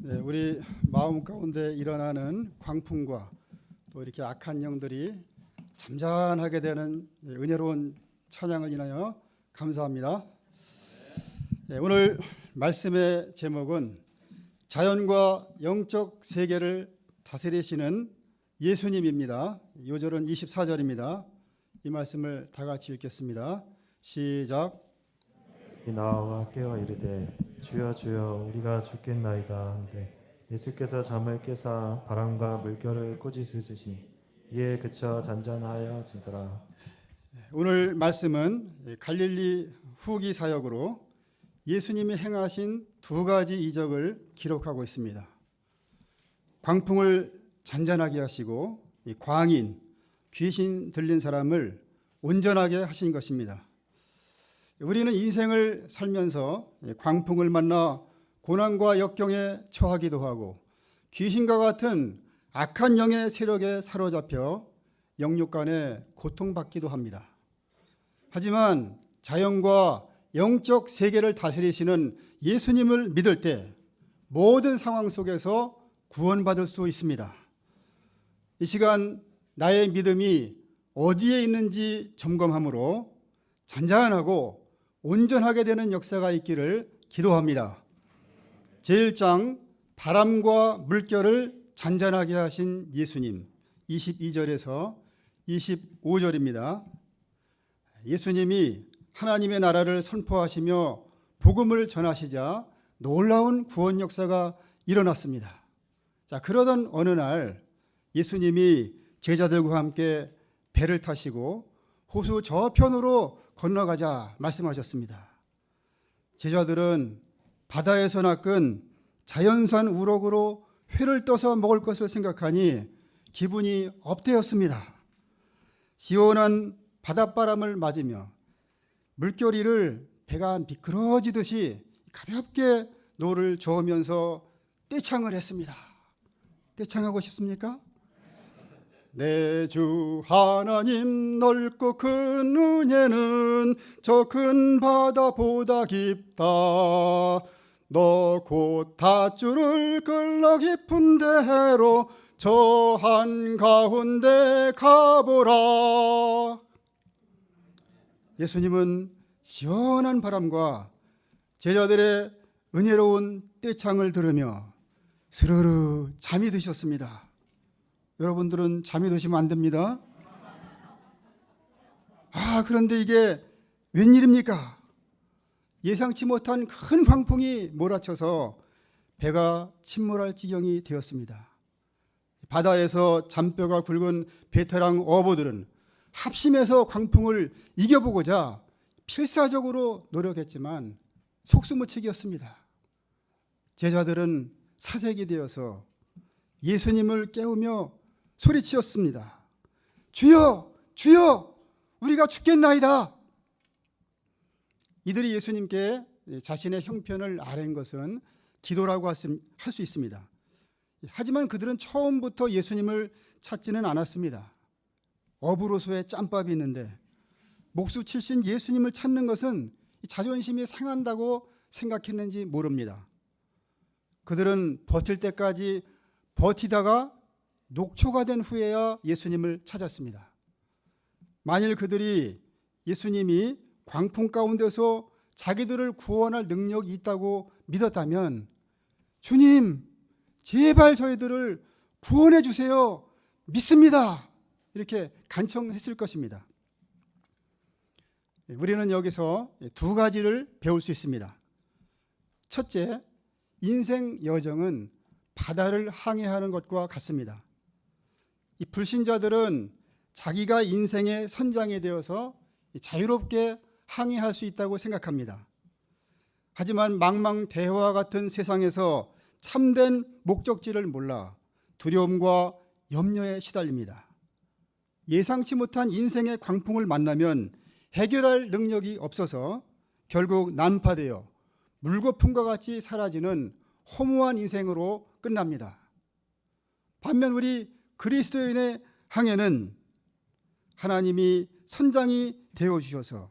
네, 우리 마음 가운데 일어나는 광풍과 또 이렇게 악한 영들이 잠잠하게 되는 은혜로운 찬양을 인하여 감사합니다. 네, 오늘 말씀의 제목은 자연과 영적 세계를 다스리시는 예수님입니다. 요절은 24절입니다. 이 말씀을 다 같이 읽겠습니다. 시작. 나와 깨어 이르되 주여 주여 우리가 죽겠나이다 한데 예수께서 잠을 깨사 바람과 물결을 꾸짖으시니 이에 그쳐 잔잔하여 지더라. 오늘 말씀은 갈릴리 후기 사역으로 예수님이 행하신 두 가지 이적을 기록하고 있습니다. 광풍을 잔잔하게 하시고 광인, 귀신 들린 사람을 온전하게 하신 것입니다. 우리는 인생을 살면서 광풍을 만나 고난과 역경에 처하기도 하고 귀신과 같은 악한 영의 세력에 사로잡혀 영육간에 고통받기도 합니다. 하지만 자연과 영적 세계를 다스리시는 예수님을 믿을 때 모든 상황 속에서 구원받을 수 있습니다. 이 시간 나의 믿음이 어디에 있는지 점검함으로 잔잔하고 온전하게 되는 역사가 있기를 기도합니다. 제1장 바람과 물결을 잔잔하게 하신 예수님 22절에서 25절입니다. 예수님이 하나님의 나라를 선포하시며 복음을 전하시자 놀라운 구원 역사가 일어났습니다. 자, 그러던 어느 날 예수님이 제자들과 함께 배를 타시고 호수 저편으로 건너가자 말씀하셨습니다. 제자들은 바다에서 낚은 자연산 우럭으로 회를 떠서 먹을 것을 생각하니 기분이 업되었습니다. 시원한 바닷바람을 맞으며 물결이를 배가 미끄러지듯이 가볍게 노를 저으면서 떼창을 했습니다. 떼창하고 싶습니까? 내 주 하나님 넓고 큰 은혜는 저 큰 바다보다 깊다. 너 곧 닷줄을 끌러 깊은 데로 저 한가운데 가보라. 예수님은 시원한 바람과 제자들의 은혜로운 떼창을 들으며 스르르 잠이 드셨습니다. 여러분들은 잠이 드시면 안 됩니다. 그런데 이게 웬일입니까? 예상치 못한 큰 광풍이 몰아쳐서 배가 침몰할 지경이 되었습니다. 바다에서 잔뼈가 굵은 베테랑 어부들은 합심해서 광풍을 이겨보고자 필사적으로 노력했지만 속수무책이었습니다. 제자들은 사색이 되어서 예수님을 깨우며 소리치었습니다. 주여, 주여, 우리가 죽겠나이다. 이들이 예수님께 자신의 형편을 아뢰는 것은 기도라고 할 수 있습니다. 하지만 그들은 처음부터 예수님을 찾지는 않았습니다. 어부로서의 짬밥이 있는데 목수 출신 예수님을 찾는 것은 자존심이 상한다고 생각했는지 모릅니다. 그들은 버틸 때까지 버티다가 녹초가 된 후에야 예수님을 찾았습니다. 만일 그들이 예수님이 광풍 가운데서 자기들을 구원할 능력이 있다고 믿었다면 주님, 제발 저희들을 구원해 주세요. 믿습니다. 이렇게 간청했을 것입니다. 우리는 여기서 두 가지를 배울 수 있습니다. 첫째, 인생 여정은 바다를 항해하는 것과 같습니다. 이 불신자들은 자기가 인생의 선장이 되어서 자유롭게 항해할 수 있다고 생각합니다. 하지만 망망대해와 같은 세상에서 참된 목적지를 몰라 두려움과 염려에 시달립니다. 예상치 못한 인생의 광풍을 만나면 해결할 능력이 없어서 결국 난파되어 물거품과 같이 사라지는 허무한 인생으로 끝납니다. 반면 우리 그리스도인의 항해는 하나님이 선장이 되어주셔서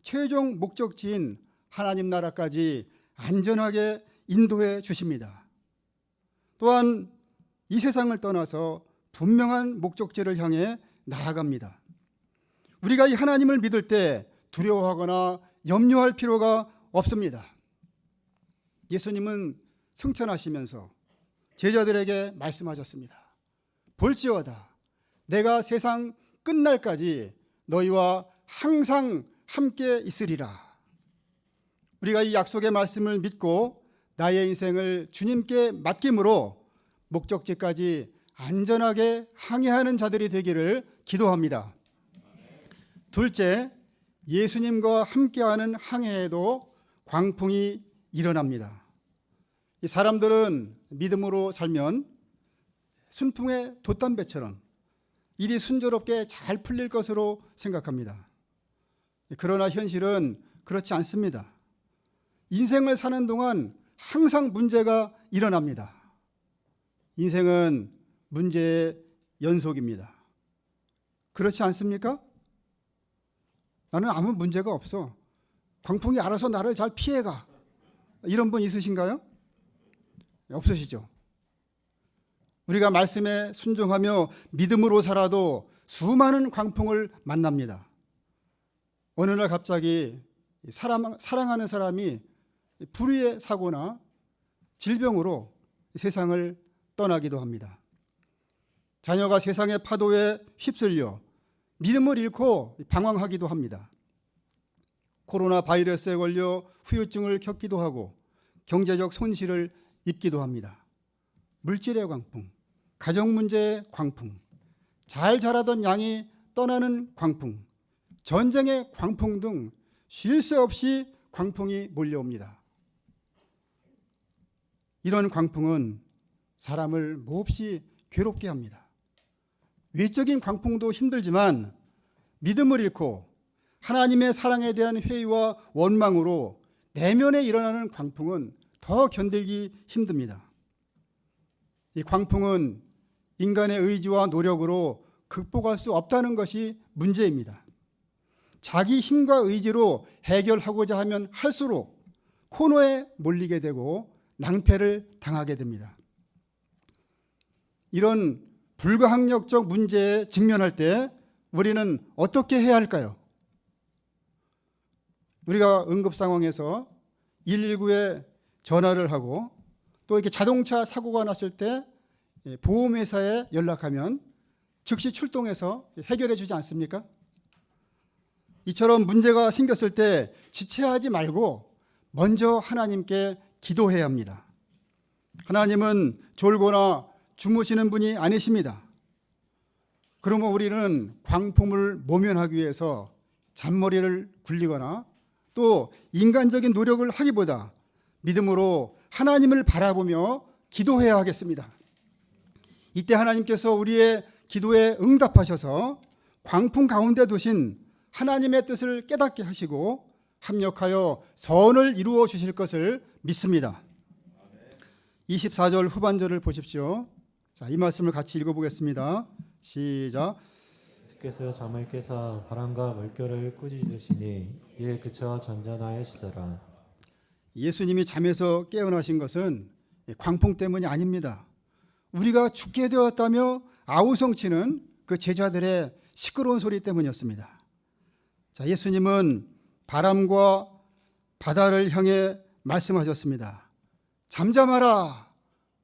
최종 목적지인 하나님 나라까지 안전하게 인도해 주십니다. 또한 이 세상을 떠나서 분명한 목적지를 향해 나아갑니다. 우리가 이 하나님을 믿을 때 두려워하거나 염려할 필요가 없습니다. 예수님은 승천하시면서 제자들에게 말씀하셨습니다. 볼지어다 내가 세상 끝날까지 너희와 항상 함께 있으리라. 우리가 이 약속의 말씀을 믿고 나의 인생을 주님께 맡김으로 목적지까지 안전하게 항해하는 자들이 되기를 기도합니다. 둘째, 예수님과 함께하는 항해에도 광풍이 일어납니다. 이 사람들은 믿음으로 살면 순풍의 돛담배처럼 일이 순조롭게 잘 풀릴 것으로 생각합니다. 그러나 현실은 그렇지 않습니다. 인생을 사는 동안 항상 문제가 일어납니다. 인생은 문제의 연속입니다. 그렇지 않습니까? 나는 아무 문제가 없어. 광풍이 알아서 나를 잘 피해가. 이런 분 있으신가요? 없으시죠? 우리가 말씀에 순종하며 믿음으로 살아도 수많은 광풍을 만납니다. 어느 날 갑자기 사랑하는 사람이 불의의 사고나 질병으로 세상을 떠나기도 합니다. 자녀가 세상의 파도에 휩쓸려 믿음을 잃고 방황하기도 합니다. 코로나 바이러스에 걸려 후유증을 겪기도 하고 경제적 손실을 입기도 합니다. 물질의 광풍, 가정 문제의 광풍, 잘 자라던 양이 떠나는 광풍, 전쟁의 광풍 등 쉴 새 없이 광풍이 몰려옵니다. 이런 광풍은 사람을 몹시 괴롭게 합니다. 외적인 광풍도 힘들지만 믿음을 잃고 하나님의 사랑에 대한 회의와 원망으로 내면에 일어나는 광풍은 더 견디기 힘듭니다. 이 광풍은 인간의 의지와 노력으로 극복할 수 없다는 것이 문제입니다. 자기 힘과 의지로 해결하고자 하면 할수록 코너에 몰리게 되고 낭패를 당하게 됩니다. 이런 불가항력적 문제에 직면할 때 우리는 어떻게 해야 할까요? 우리가 응급 상황에서 119에 전화를 하고 또 이렇게 자동차 사고가 났을 때 보험회사에 연락하면 즉시 출동해서 해결해 주지 않습니까? 이처럼 문제가 생겼을 때 지체하지 말고 먼저 하나님께 기도해야 합니다. 하나님은 졸거나 주무시는 분이 아니십니다. 그러면 우리는 광풍을 모면하기 위해서 잔머리를 굴리거나 또 인간적인 노력을 하기보다 믿음으로 하나님을 바라보며 기도해야 하겠습니다. 이때 하나님께서 우리의 기도에 응답하셔서 광풍 가운데 두신 하나님의 뜻을 깨닫게 하시고 합력하여 선을 이루어 주실 것을 믿습니다. 24절 후반절을 보십시오. 자, 이 말씀을 같이 읽어보겠습니다. 시작. 예수께서 잠을 깨사 바람과 물결을 꾸짖으시니 이에 그쳐 잔잔하시더라. 예수님이 잠에서 깨어나신 것은 광풍 때문이 아닙니다. 우리가 죽게 되었다며 아우성치는 그 제자들의 시끄러운 소리 때문이었습니다. 자, 예수님은 바람과 바다를 향해 말씀하셨습니다. 잠잠하라,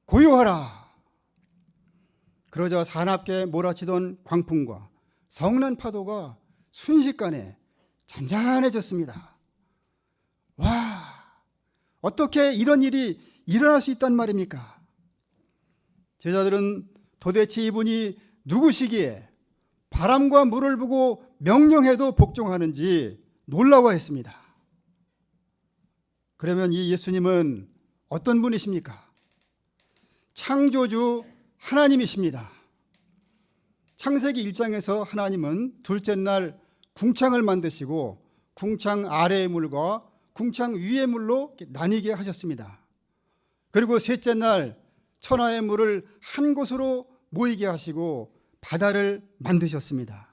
고요하라. 그러자 사납게 몰아치던 광풍과 성난 파도가 순식간에 잔잔해졌습니다. 와, 어떻게 이런 일이 일어날 수 있단 말입니까? 제자들은 도대체 이분이 누구시기에 바람과 물을 보고 명령해도 복종하는지 놀라워했습니다. 그러면 이 예수님은 어떤 분이십니까? 창조주 하나님이십니다. 창세기 1장에서 하나님은 둘째 날 궁창을 만드시고 궁창 아래의 물과 궁창 위의 물로 나뉘게 하셨습니다. 그리고 셋째 날 천하의 물을 한 곳으로 모이게 하시고 바다를 만드셨습니다.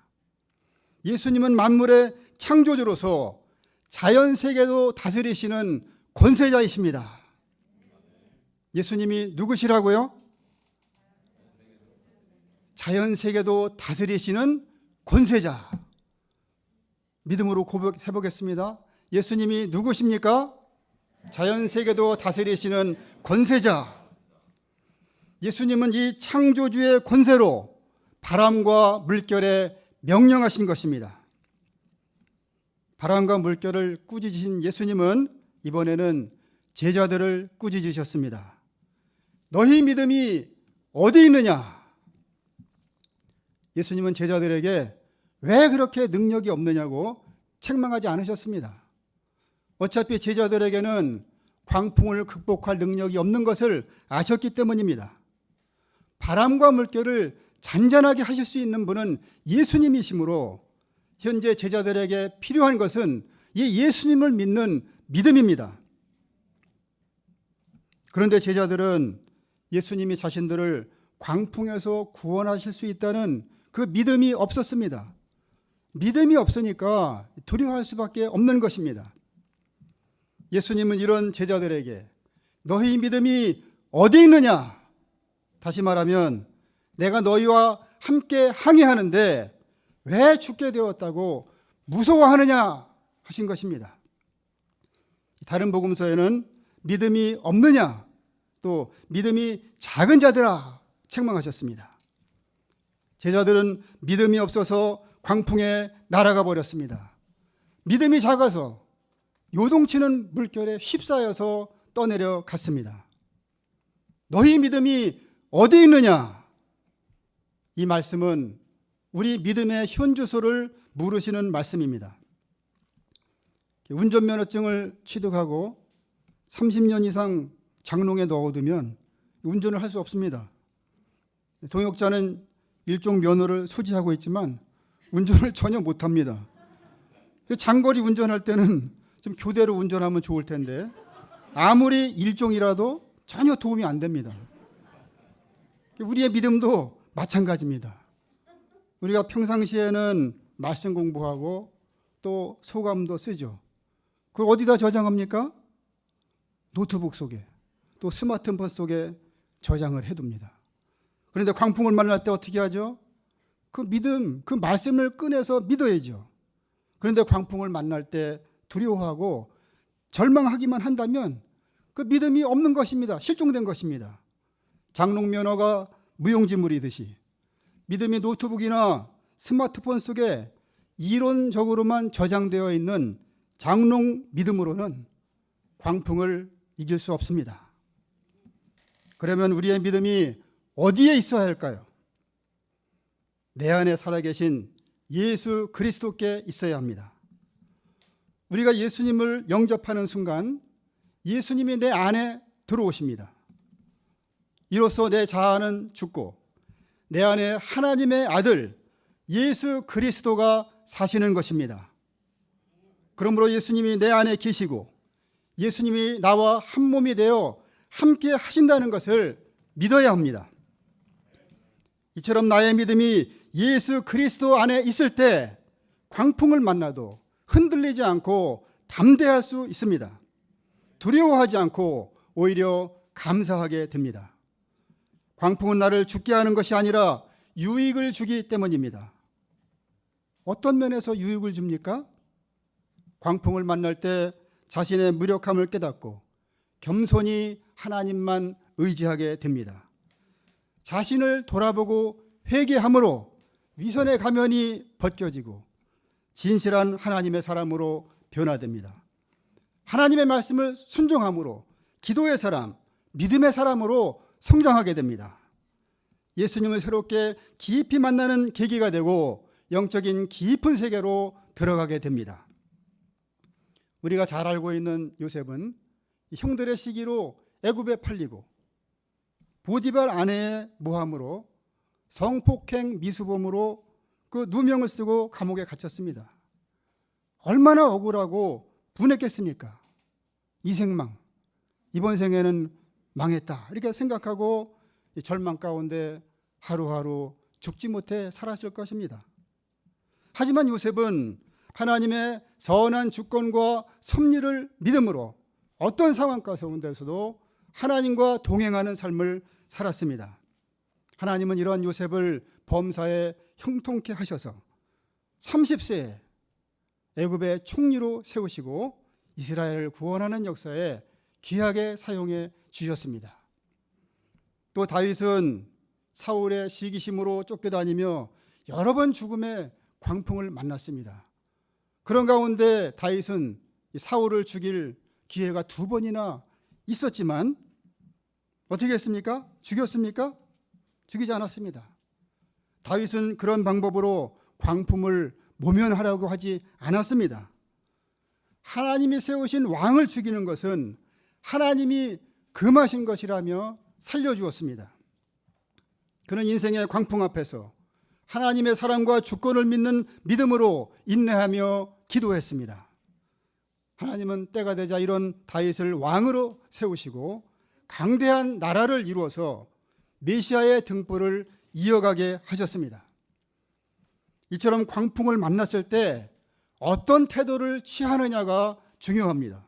예수님은 만물의 창조주로서 자연 세계도 다스리시는 권세자이십니다. 예수님이 누구시라고요? 자연 세계도 다스리시는 권세자. 믿음으로 고백해 보겠습니다. 예수님이 누구십니까? 자연 세계도 다스리시는 권세자. 예수님은 이 창조주의 권세로 바람과 물결에 명령하신 것입니다. 바람과 물결을 꾸짖으신 예수님은 이번에는 제자들을 꾸짖으셨습니다. 너희 믿음이 어디 있느냐? 예수님은 제자들에게 왜 그렇게 능력이 없느냐고 책망하지 않으셨습니다. 어차피 제자들에게는 광풍을 극복할 능력이 없는 것을 아셨기 때문입니다. 바람과 물결을 잔잔하게 하실 수 있는 분은 예수님이시므로 현재 제자들에게 필요한 것은 이 예수님을 믿는 믿음입니다. 그런데 제자들은 예수님이 자신들을 광풍에서 구원하실 수 있다는 그 믿음이 없었습니다. 믿음이 없으니까 두려워할 수밖에 없는 것입니다. 예수님은 이런 제자들에게 너희 믿음이 어디 있느냐? 다시 말하면 내가 너희와 함께 항해하는데 왜 죽게 되었다고 무서워하느냐 하신 것입니다. 다른 복음서에는 믿음이 없느냐, 또 믿음이 작은 자들아 책망하셨습니다. 제자들은 믿음이 없어서 광풍에 날아가 버렸습니다. 믿음이 작아서 요동치는 물결에 휩싸여서 떠내려 갔습니다. 너희 믿음이 어디 있느냐? 이 말씀은 우리 믿음의 현주소를 물으시는 말씀입니다. 운전면허증을 취득하고 30년 이상 장롱에 넣어두면 운전을 할 수 없습니다. 동역자는 일종 면허를 소지하고 있지만 운전을 전혀 못합니다. 장거리 운전할 때는 좀 교대로 운전하면 좋을 텐데 아무리 일종이라도 전혀 도움이 안 됩니다. 우리의 믿음도 마찬가지입니다. 우리가 평상시에는 말씀 공부하고 또 소감도 쓰죠. 그걸 어디다 저장합니까? 노트북 속에, 또 스마트폰 속에 저장을 해둡니다. 그런데 광풍을 만날 때 어떻게 하죠? 그 믿음, 그 말씀을 꺼내서 믿어야죠. 그런데 광풍을 만날 때 두려워하고 절망하기만 한다면 그 믿음이 없는 것입니다. 실종된 것입니다. 장롱 면허가 무용지물이듯이 믿음이 노트북이나 스마트폰 속에 이론적으로만 저장되어 있는 장롱 믿음으로는 광풍을 이길 수 없습니다. 그러면 우리의 믿음이 어디에 있어야 할까요? 내 안에 살아계신 예수 그리스도께 있어야 합니다. 우리가 예수님을 영접하는 순간 예수님이 내 안에 들어오십니다. 이로써 내 자아는 죽고 내 안에 하나님의 아들 예수 그리스도가 사시는 것입니다. 그러므로 예수님이 내 안에 계시고 예수님이 나와 한 몸이 되어 함께 하신다는 것을 믿어야 합니다. 이처럼 나의 믿음이 예수 그리스도 안에 있을 때 광풍을 만나도 흔들리지 않고 담대할 수 있습니다. 두려워하지 않고 오히려 감사하게 됩니다. 광풍은 나를 죽게 하는 것이 아니라 유익을 주기 때문입니다. 어떤 면에서 유익을 줍니까? 광풍을 만날 때 자신의 무력함을 깨닫고 겸손히 하나님만 의지하게 됩니다. 자신을 돌아보고 회개함으로 위선의 가면이 벗겨지고 진실한 하나님의 사람으로 변화됩니다. 하나님의 말씀을 순종함으로 기도의 사람, 믿음의 사람으로 성장하게 됩니다. 예수님을 새롭게 깊이 만나는 계기가 되고 영적인 깊은 세계로 들어가게 됩니다. 우리가 잘 알고 있는 요셉은 형들의 시기로 애굽에 팔리고 보디발 아내의 모함으로 성폭행 미수범으로 그 누명을 쓰고 감옥에 갇혔습니다. 얼마나 억울하고 분했겠습니까? 이 생망, 이번 생에는 망했다 이렇게 생각하고 절망 가운데 하루하루 죽지 못해 살았을 것입니다. 하지만 요셉은 하나님의 선한 주권과 섭리를 믿음으로 어떤 상황 가운데서도 하나님과 동행하는 삶을 살았습니다. 하나님은 이러한 요셉을 범사에 형통케 하셔서 30세에 애굽의 총리로 세우시고 이스라엘을 구원하는 역사에 귀하게 사용해 주셨습니다. 또 다윗은 사울의 시기심으로 쫓겨다니며 여러 번 죽음의 광풍을 만났습니다. 그런 가운데 다윗은 사울을 죽일 기회가 2번이나 있었지만 어떻게 했습니까? 죽였습니까? 죽이지 않았습니다. 다윗은 그런 방법으로 광풍을 모면하려고 하지 않았습니다. 하나님이 세우신 왕을 죽이는 것은 하나님이 금하신 것이라며 살려주었습니다. 그는 인생의 광풍 앞에서 하나님의 사랑과 주권을 믿는 믿음으로 인내하며 기도했습니다. 하나님은 때가 되자 이런 다윗을 왕으로 세우시고 강대한 나라를 이루어서 메시아의 등불을 이어가게 하셨습니다. 이처럼 광풍을 만났을 때 어떤 태도를 취하느냐가 중요합니다.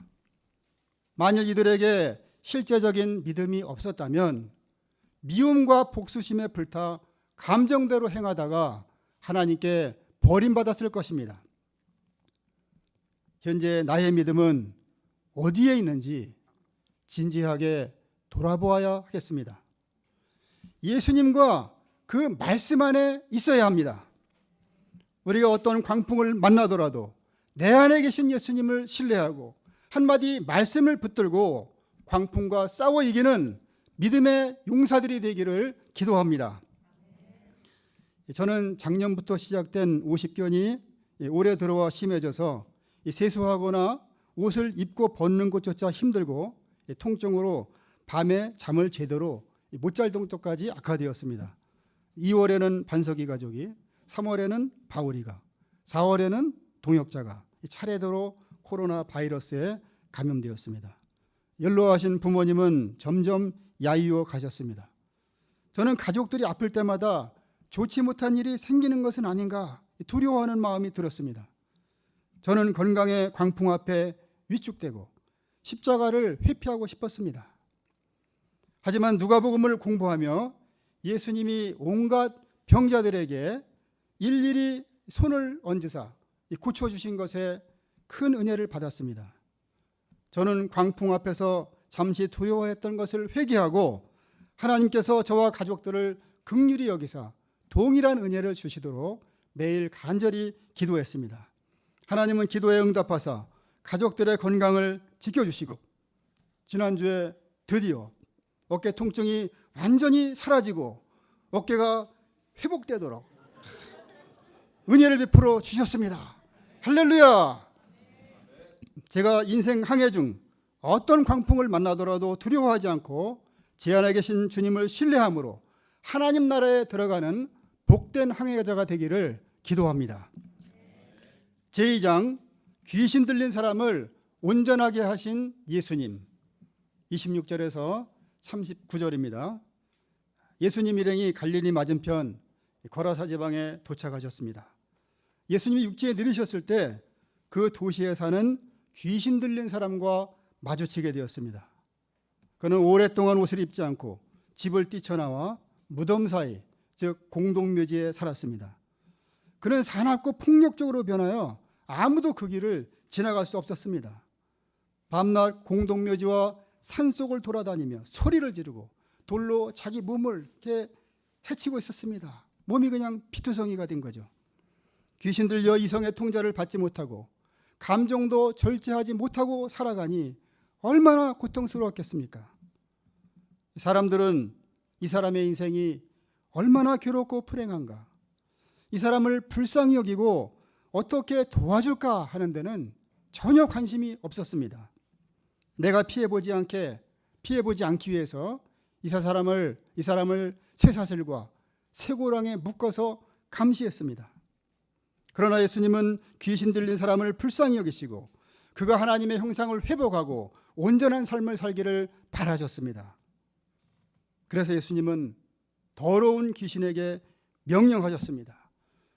만일 이들에게 실제적인 믿음이 없었다면 미움과 복수심에 불타 감정대로 행하다가 하나님께 버림받았을 것입니다. 현재 나의 믿음은 어디에 있는지 진지하게 돌아보아야 하겠습니다. 예수님과 그 말씀 안에 있어야 합니다. 우리가 어떤 광풍을 만나더라도 내 안에 계신 예수님을 신뢰하고 한마디 말씀을 붙들고 광풍과 싸워 이기는 믿음의 용사들이 되기를 기도합니다. 저는 작년부터 시작된 오십견이 올해 들어와 심해져서 세수하거나 옷을 입고 벗는 것조차 힘들고 통증으로 밤에 잠을 제대로 못 잘 정도까지 악화되었습니다. 2월에는 반석이 가족이, 3월에는 바울이가, 4월에는 동역자가 차례대로 코로나 바이러스에 감염되었습니다. 연로하신 부모님은 점점 야위어 가셨습니다. 저는 가족들이 아플 때마다 좋지 못한 일이 생기는 것은 아닌가 두려워하는 마음이 들었습니다. 저는 건강의 광풍 앞에 위축되고 십자가를 회피하고 싶었습니다. 하지만 누가복음을 공부하며 예수님이 온갖 병자들에게 일일이 손을 얹으사 고쳐주신 것에 큰 은혜를 받았습니다. 저는 광풍 앞에서 잠시 두려워했던 것을 회개하고 하나님께서 저와 가족들을 긍휼히 여기사 동일한 은혜를 주시도록 매일 간절히 기도했습니다. 하나님은 기도에 응답하사 가족들의 건강을 지켜주시고 지난주에 드디어 어깨 통증이 완전히 사라지고 어깨가 회복되도록 은혜를 베풀어 주셨습니다. 할렐루야! 제가 인생 항해 중 어떤 광풍을 만나더라도 두려워하지 않고 제 안에 계신 주님을 신뢰함으로 하나님 나라에 들어가는 복된 항해자가 되기를 기도합니다. 제2장 귀신 들린 사람을 온전하게 하신 예수님 26절에서 39절입니다. 예수님 일행이 갈릴리 맞은편 거라사 지방에 도착하셨습니다. 예수님이 육지에 내리셨을 때 그 도시에 사는 귀신 들린 사람과 마주치게 되었습니다. 그는 오랫동안 옷을 입지 않고 집을 뛰쳐나와 무덤 사이, 즉 공동묘지에 살았습니다. 그는 사납고 폭력적으로 변하여 아무도 그 길을 지나갈 수 없었습니다. 밤낮 공동묘지와 산속을 돌아다니며 소리를 지르고 돌로 자기 몸을 이렇게 해치고 있었습니다. 몸이 그냥 피투성이가 된 거죠. 귀신 들려 이성의 통제를 받지 못하고 감정도 절제하지 못하고 살아가니 얼마나 고통스러웠겠습니까? 사람들은 이 사람의 인생이 얼마나 괴롭고 불행한가, 이 사람을 불쌍히 여기고 어떻게 도와줄까 하는 데는 전혀 관심이 없었습니다. 내가 피해보지 않기 위해서 이 사람을 쇠사슬과 쇠고랑에 묶어서 감시했습니다. 그러나 예수님은 귀신 들린 사람을 불쌍히 여기시고 그가 하나님의 형상을 회복하고 온전한 삶을 살기를 바라셨습니다. 그래서 예수님은 더러운 귀신에게 명령하셨습니다.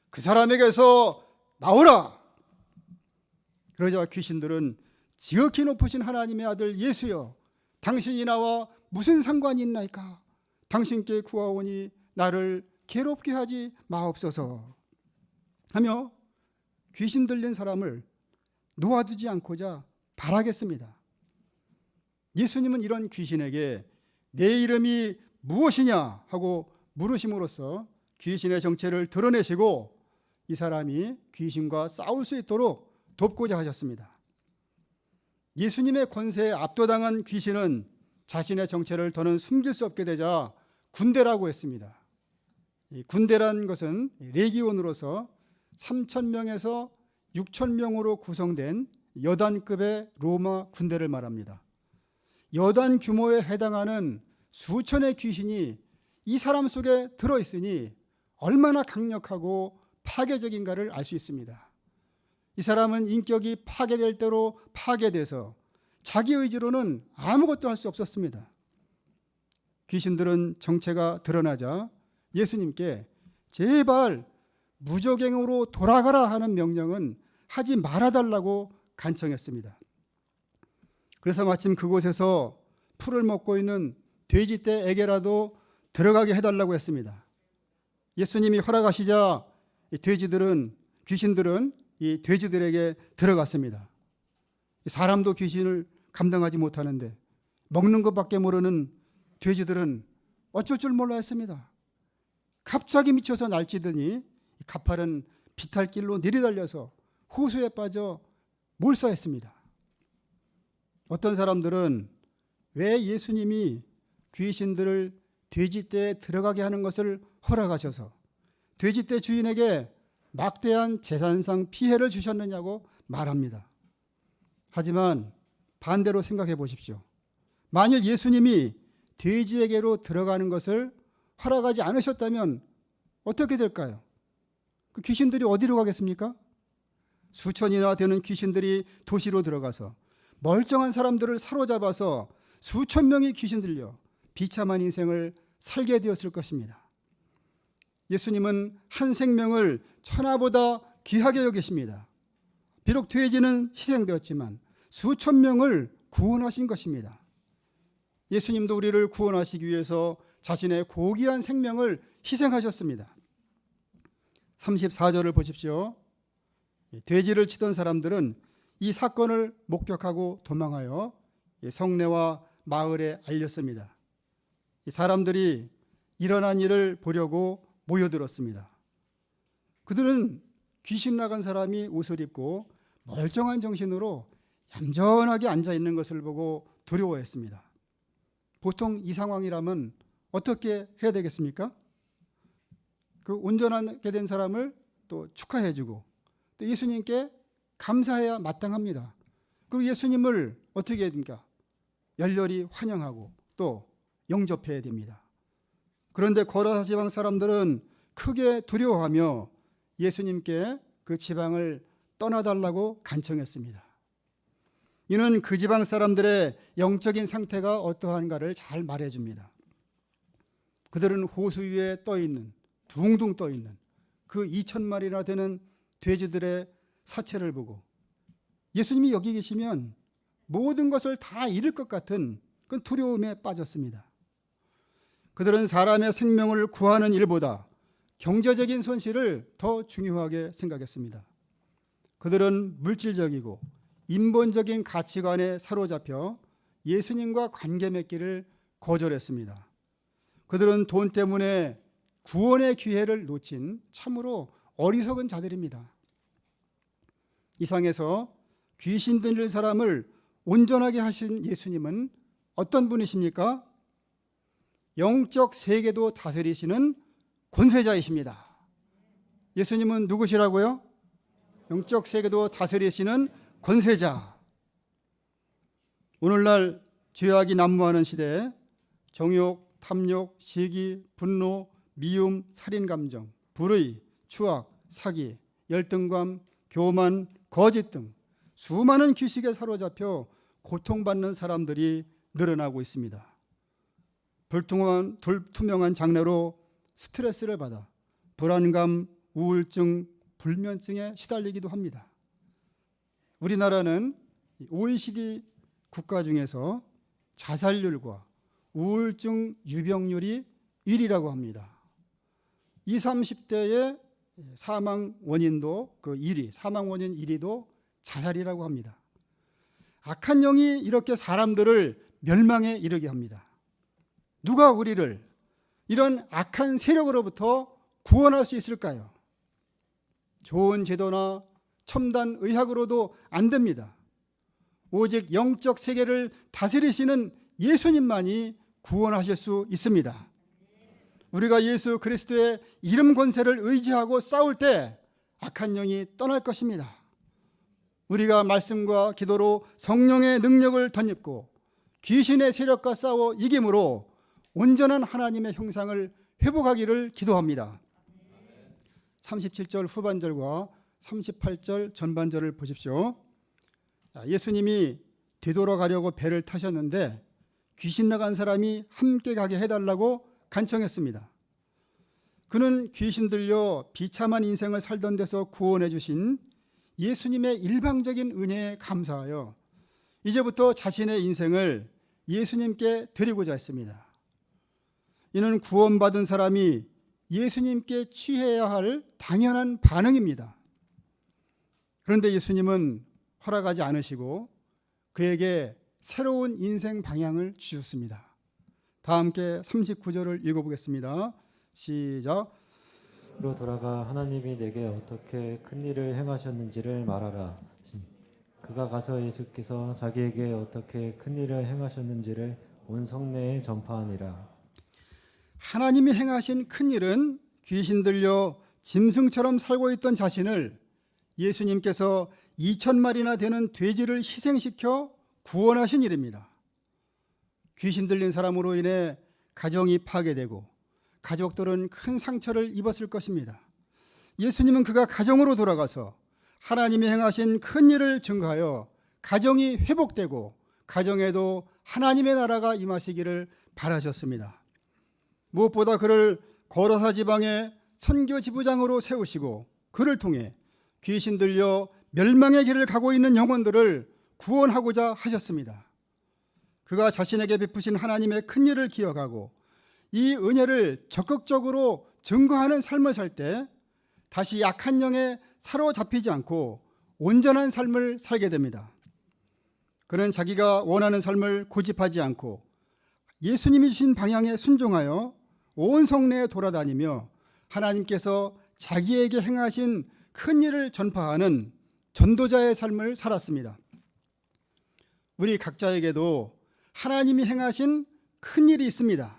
그 사람에게서 나오라! 그러자 귀신들은 지극히 높으신 하나님의 아들 예수여, 당신이 나와 무슨 상관이 있나이까? 당신께 구하오니 나를 괴롭게 하지 마옵소서 하며 귀신 들린 사람을 놓아두지 않고자 바라겠습니다. 예수님은 이런 귀신에게 내 이름이 무엇이냐 하고 물으심으로써 귀신의 정체를 드러내시고 이 사람이 귀신과 싸울 수 있도록 돕고자 하셨습니다. 예수님의 권세에 압도당한 귀신은 자신의 정체를 더는 숨길 수 없게 되자 군대라고 했습니다. 이 군대란 것은 레기온으로서 3,000명에서 6,000명으로 구성된 여단급의 로마 군대를 말합니다. 여단 규모에 해당하는 수천의 귀신이 이 사람 속에 들어있으니 얼마나 강력하고 파괴적인가를 알 수 있습니다. 이 사람은 인격이 파괴될 대로 파괴돼서 자기 의지로는 아무것도 할 수 없었습니다. 귀신들은 정체가 드러나자 예수님께 제발 무적행으로 돌아가라 하는 명령은 하지 말아달라고 간청했습니다. 그래서 마침 그곳에서 풀을 먹고 있는 돼지떼에게라도 들어가게 해달라고 했습니다. 예수님이 허락하시자 귀신들은 이 돼지들에게 들어갔습니다. 사람도 귀신을 감당하지 못하는데 먹는 것밖에 모르는 돼지들은 어쩔 줄 몰라 했습니다. 갑자기 미쳐서 날뛰더니 가파른 비탈길로 내리달려서 호수에 빠져 몰사했습니다. 어떤 사람들은 왜 예수님이 귀신들을 돼지떼에 들어가게 하는 것을 허락하셔서 돼지떼 주인에게 막대한 재산상 피해를 주셨느냐고 말합니다. 하지만 반대로 생각해 보십시오. 만일 예수님이 돼지에게로 들어가는 것을 허락하지 않으셨다면 어떻게 될까요? 그 귀신들이 어디로 가겠습니까? 수천이나 되는 귀신들이 도시로 들어가서 멀쩡한 사람들을 사로잡아서 수천 명의 귀신 들려 비참한 인생을 살게 되었을 것입니다. 예수님은 한 생명을 천하보다 귀하게 여기십니다. 비록 돼지는 희생되었지만 수천 명을 구원하신 것입니다. 예수님도 우리를 구원하시기 위해서 자신의 고귀한 생명을 희생하셨습니다. 34절을 보십시오. 돼지를 치던 사람들은 이 사건을 목격하고 도망하여 성내와 마을에 알렸습니다. 사람들이 일어난 일을 보려고 모여들었습니다. 그들은 귀신 나간 사람이 옷을 입고 멀쩡한 정신으로 얌전하게 앉아 있는 것을 보고 두려워했습니다. 보통 이 상황이라면 어떻게 해야 되겠습니까? 그 온전하게 된 사람을 또 축하해주고 또 예수님께 감사해야 마땅합니다. 그리고 예수님을 어떻게 해야 됩니까? 열렬히 환영하고 또 영접해야 됩니다. 그런데 거라사 지방 사람들은 크게 두려워하며 예수님께 그 지방을 떠나달라고 간청했습니다. 이는 그 지방 사람들의 영적인 상태가 어떠한가를 잘 말해줍니다. 그들은 호수 위에 떠있는, 둥둥 떠있는 그 2,000마리나 되는 돼지들의 사체를 보고 예수님이 여기 계시면 모든 것을 다 잃을 것 같은 그 두려움에 빠졌습니다. 그들은 사람의 생명을 구하는 일보다 경제적인 손실을 더 중요하게 생각했습니다. 그들은 물질적이고 인본적인 가치관에 사로잡혀 예수님과 관계 맺기를 거절했습니다. 그들은 돈 때문에 구원의 기회를 놓친 참으로 어리석은 자들입니다. 이상에서 귀신 들린 사람을 온전하게 하신 예수님은 어떤 분이십니까? 영적 세계도 다스리시는 권세자이십니다. 예수님은 누구시라고요? 영적 세계도 다스리시는 권세자. 오늘날 죄악이 난무하는 시대에 정욕, 탐욕, 시기, 분노, 미움, 살인감정, 불의, 추악, 사기, 열등감, 교만, 거짓 등 수많은 규식에 사로잡혀 고통받는 사람들이 늘어나고 있습니다. 불투명한 장래로 스트레스를 받아 불안감, 우울증, 불면증에 시달리기도 합니다. 우리나라는 OECD 국가 중에서 자살률과 우울증 유병률이 1위라고 합니다. 20, 30대의 사망 원인도 그 1위, 사망 원인 1위도 자살이라고 합니다. 악한 영이 이렇게 사람들을 멸망에 이르게 합니다. 누가 우리를 이런 악한 세력으로부터 구원할 수 있을까요? 좋은 제도나 첨단 의학으로도 안 됩니다. 오직 영적 세계를 다스리시는 예수님만이 구원하실 수 있습니다. 우리가 예수 그리스도의 이름 권세를 의지하고 싸울 때 악한 영이 떠날 것입니다. 우리가 말씀과 기도로 성령의 능력을 덧입고 귀신의 세력과 싸워 이김으로 온전한 하나님의 형상을 회복하기를 기도합니다. 37절 후반절과 38절 전반절을 보십시오. 예수님이 되돌아가려고 배를 타셨는데 귀신 나간 사람이 함께 가게 해달라고 간청했습니다. 그는 귀신 들려 비참한 인생을 살던 데서 구원해 주신 예수님의 일방적인 은혜에 감사하여 이제부터 자신의 인생을 예수님께 드리고자 했습니다. 이는 구원받은 사람이 예수님께 취해야 할 당연한 반응입니다. 그런데 예수님은 허락하지 않으시고 그에게 새로운 인생 방향을 주셨습니다. 다 함께 39절을 읽어보겠습니다. 시작. 로 돌아가 하나님이 내게 어떻게 큰 일을 행하셨는지를 말하라. 그가 가서 예수께서 자기에게 어떻게 큰 일을 행하셨는지를 온 성내에 전파하니라. 하나님이 행하신 큰 일은 귀신 들려 짐승처럼 살고 있던 자신을 예수님께서 2,000마리나 되는 돼지를 희생시켜 구원하신 일입니다. 귀신 들린 사람으로 인해 가정이 파괴되고 가족들은 큰 상처를 입었을 것입니다. 예수님은 그가 가정으로 돌아가서 하나님이 행하신 큰 일을 증거하여 가정이 회복되고 가정에도 하나님의 나라가 임하시기를 바라셨습니다. 무엇보다 그를 거라사 지방의 선교 지부장으로 세우시고 그를 통해 귀신 들려 멸망의 길을 가고 있는 영혼들을 구원하고자 하셨습니다. 그가 자신에게 베푸신 하나님의 큰 일을 기억하고 이 은혜를 적극적으로 증거하는 삶을 살 때 다시 악한 영에 사로잡히지 않고 온전한 삶을 살게 됩니다. 그는 자기가 원하는 삶을 고집하지 않고 예수님이 주신 방향에 순종하여 온 성내에 돌아다니며 하나님께서 자기에게 행하신 큰 일을 전파하는 전도자의 삶을 살았습니다. 우리 각자에게도 하나님이 행하신 큰 일이 있습니다.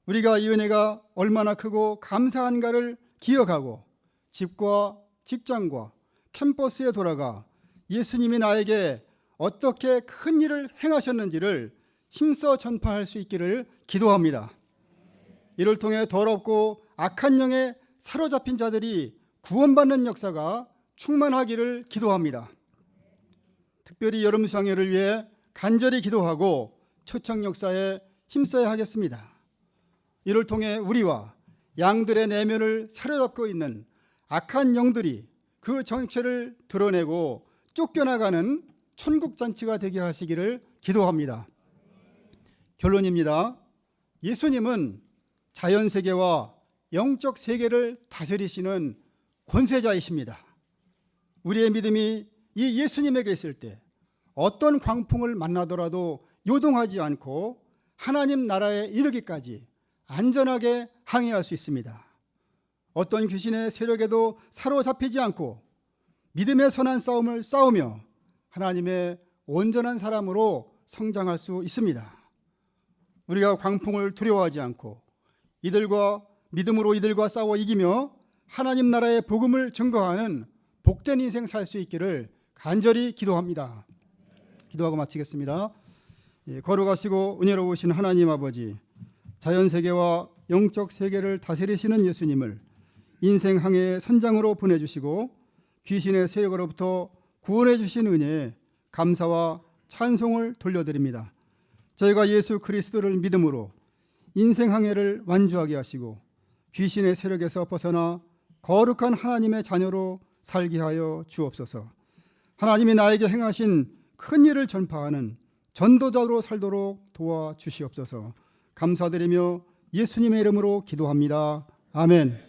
우리가 이 은혜가 얼마나 크고 감사한가를 기억하고 집과 직장과 캠퍼스에 돌아가 예수님이 나에게 어떻게 큰 일을 행하셨는지를 힘써 전파할 수 있기를 기도합니다. 이를 통해 더럽고 악한 영에 사로잡힌 자들이 구원받는 역사가 충만하기를 기도합니다. 특별히 여름 수양회를 위해 간절히 기도하고 초청 역사에 힘써야 하겠습니다. 이를 통해 우리와 양들의 내면을 사로잡고 있는 악한 영들이 그 정체를 드러내고 쫓겨나가는 천국잔치가 되게 하시기를 기도합니다. 결론입니다. 예수님은 자연세계와 영적 세계를 다스리시는 권세자이십니다. 우리의 믿음이 이 예수님에게 있을 때 어떤 광풍을 만나더라도 요동하지 않고 하나님 나라에 이르기까지 안전하게 항해할 수 있습니다. 어떤 귀신의 세력에도 사로잡히지 않고 믿음의 선한 싸움을 싸우며 하나님의 온전한 사람으로 성장할 수 있습니다. 우리가 광풍을 두려워하지 않고 믿음으로 이들과 싸워 이기며 하나님 나라의 복음을 증거하는 복된 인생 살 수 있기를 간절히 기도합니다. 기도하고 마치겠습니다. 거룩하시고 은혜로우신 하나님 아버지, 자연세계와 영적 세계를 다스리시는 예수님을 인생 항해의 선장으로 보내주시고 귀신의 세력으로부터 구원해 주신 은혜에 감사와 찬송을 돌려드립니다. 저희가 예수 그리스도를 믿음으로 인생 항해를 완주하게 하시고 귀신의 세력에서 벗어나 거룩한 하나님의 자녀로 살게 하여 주옵소서. 하나님이 나에게 행하신 큰 일을 전파하는 전도자로 살도록 도와주시옵소서. 감사드리며 예수님의 이름으로 기도합니다. 아멘.